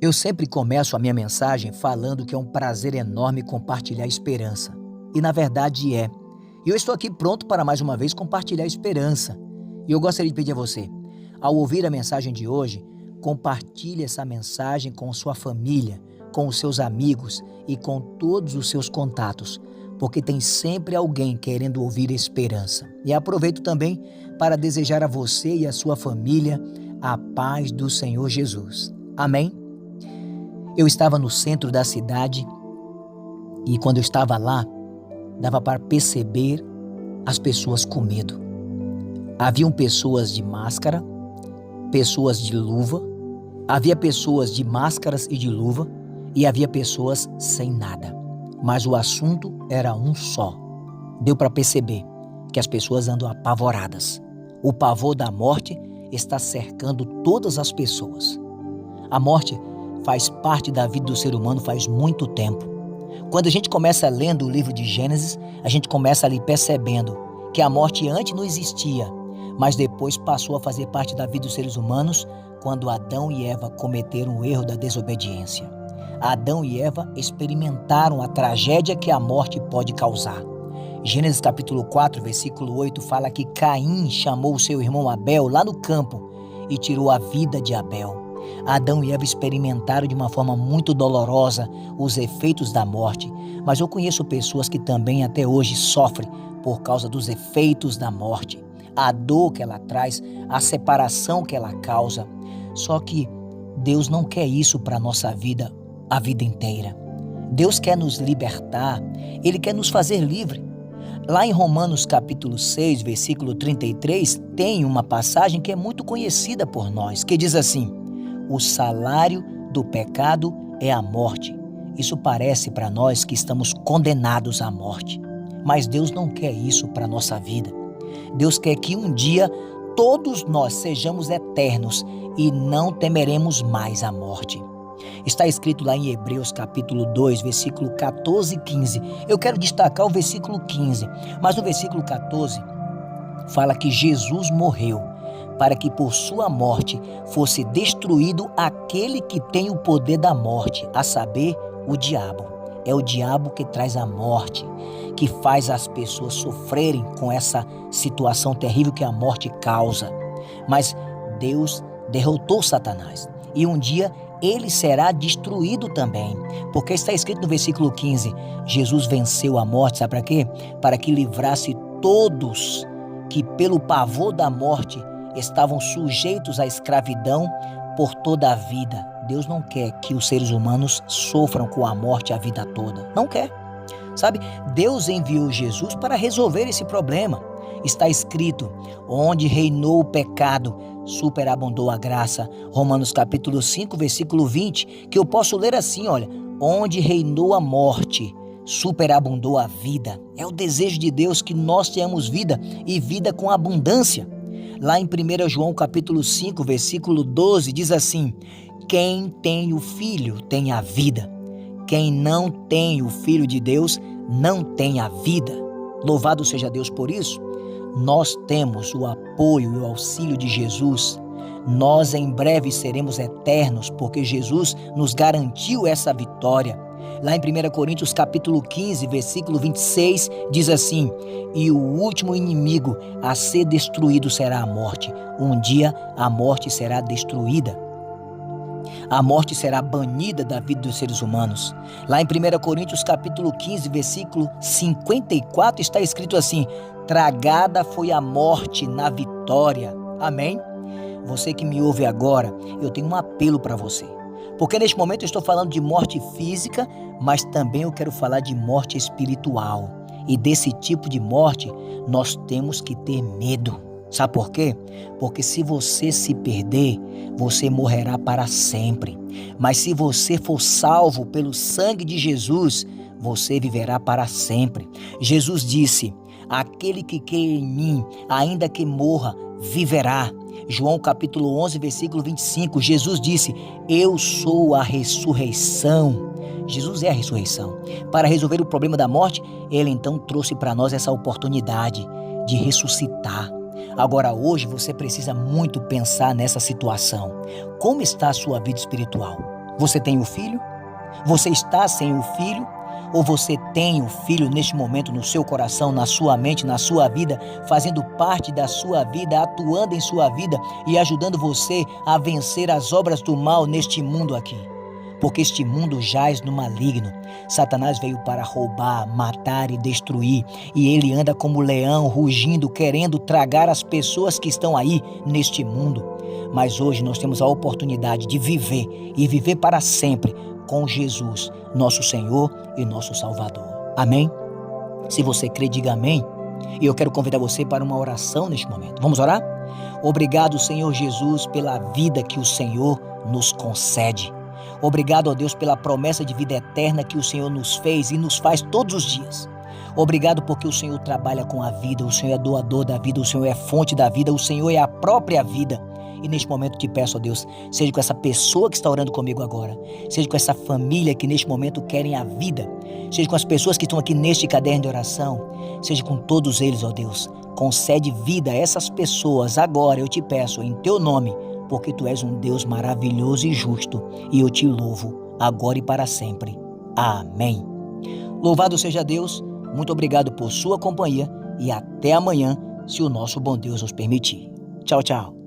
Eu sempre começo a minha mensagem falando que é um prazer enorme compartilhar esperança. E na verdade é. E eu estou aqui pronto para mais uma vez compartilhar esperança. E eu gostaria de pedir a você, ao ouvir a mensagem de hoje, compartilhe essa mensagem com sua família, com os seus amigos e com todos os seus contatos, porque tem sempre alguém querendo ouvir esperança. E aproveito também para desejar a você e a sua família a paz do Senhor Jesus. Amém? Eu estava no centro da cidade e quando eu estava lá, dava para perceber as pessoas com medo. Haviam pessoas de máscara, pessoas de luva, havia pessoas de máscaras e de luva e havia pessoas sem nada. Mas o assunto era um só. Deu para perceber que as pessoas andam apavoradas. O pavor da morte está cercando todas as pessoas. A morte faz parte da vida do ser humano faz muito tempo. Quando a gente começa lendo o livro de Gênesis, a gente começa ali percebendo que a morte antes não existia, mas depois passou a fazer parte da vida dos seres humanos quando Adão e Eva cometeram o erro da desobediência. Adão e Eva experimentaram a tragédia que a morte pode causar. Gênesis capítulo 4, versículo 8 fala que Caim chamou seu irmão Abel lá no campo e tirou a vida de Abel. Adão e Eva experimentaram de uma forma muito dolorosa os efeitos da morte, mas eu conheço pessoas que também até hoje sofrem por causa dos efeitos da morte, a dor que ela traz, a separação que ela causa. Só que Deus não quer isso para a nossa vida a vida inteira. Deus quer nos libertar, Ele quer nos fazer livre. Lá em Romanos capítulo 6, versículo 33, tem uma passagem que é muito conhecida por nós, que diz assim: o salário do pecado é a morte. Isso parece para nós que estamos condenados à morte. Mas Deus não quer isso para a nossa vida. Deus quer que um dia todos nós sejamos eternos e não temeremos mais a morte. Está escrito lá em Hebreus capítulo 2, versículo 14 e 15. Eu quero destacar o versículo 15, mas no versículo 14 fala que Jesus morreu para que por sua morte fosse destruído aquele que tem o poder da morte, a saber, o diabo. É o diabo que traz a morte, que faz as pessoas sofrerem com essa situação terrível que a morte causa. Mas Deus derrotou Satanás e um dia ele será destruído também, porque está escrito no versículo 15, Jesus venceu a morte, sabe para quê? Para que livrasse todos que pelo pavor da morte estavam sujeitos à escravidão por toda a vida. Deus não quer que os seres humanos sofram com a morte a vida toda. Não quer. Sabe, Deus enviou Jesus para resolver esse problema. Está escrito, onde reinou o pecado, superabundou a graça. Romanos capítulo 5, versículo 20, que eu posso ler assim, olha, onde reinou a morte, superabundou a vida. É o desejo de Deus que nós tenhamos vida e vida com abundância. Lá em 1 João capítulo 5, versículo 12, diz assim: quem tem o Filho tem a vida. Quem não tem o Filho de Deus não tem a vida. Louvado seja Deus por isso. Nós temos o apoio e o auxílio de Jesus. Nós em breve seremos eternos, porque Jesus nos garantiu essa vitória. Lá em 1 Coríntios capítulo 15, versículo 26, diz assim: e o último inimigo a ser destruído será a morte. Um dia a morte será destruída. A morte será banida da vida dos seres humanos. Lá em 1 Coríntios capítulo 15, versículo 54, está escrito assim: tragada foi a morte na vitória. Amém? Você que me ouve agora, eu tenho um apelo para você. Porque neste momento eu estou falando de morte física, mas também eu quero falar de morte espiritual. E desse tipo de morte, nós temos que ter medo. Sabe por quê? Porque se você se perder, você morrerá para sempre. Mas se você for salvo pelo sangue de Jesus, você viverá para sempre. Jesus disse: aquele que crê em mim, ainda que morra, viverá. João capítulo 11, versículo 25, Jesus disse: eu sou a ressurreição. Jesus é a ressurreição. Para resolver o problema da morte, Ele então trouxe para nós essa oportunidade de ressuscitar. Agora, hoje, você precisa muito pensar nessa situação. Como está a sua vida espiritual? Você tem o filho? Você está sem o filho? Ou você tem o filho neste momento no seu coração, na sua mente, na sua vida, fazendo parte da sua vida, atuando em sua vida e ajudando você a vencer as obras do mal neste mundo aqui? Porque este mundo jaz no maligno. Satanás veio para roubar, matar e destruir, e ele anda como leão, rugindo, querendo tragar as pessoas que estão aí neste mundo. Mas hoje nós temos a oportunidade de viver e viver para sempre com Jesus, nosso Senhor e nosso Salvador. Amém? Se você crê, diga amém. E eu quero convidar você para uma oração neste momento. Vamos orar? Obrigado, Senhor Jesus, pela vida que o Senhor nos concede. Obrigado, ó Deus, pela promessa de vida eterna que o Senhor nos fez e nos faz todos os dias. Obrigado porque o Senhor trabalha com a vida, o Senhor é doador da vida, o Senhor é fonte da vida, o Senhor é a própria vida. E neste momento te peço, ó Deus, seja com essa pessoa que está orando comigo agora, seja com essa família que neste momento querem a vida, seja com as pessoas que estão aqui neste caderno de oração, seja com todos eles, ó Deus. Concede vida a essas pessoas agora, eu te peço, em teu nome, porque tu és um Deus maravilhoso e justo, e eu te louvo agora e para sempre. Amém. Louvado seja Deus, muito obrigado por sua companhia e até amanhã, se o nosso bom Deus nos permitir. Tchau, tchau.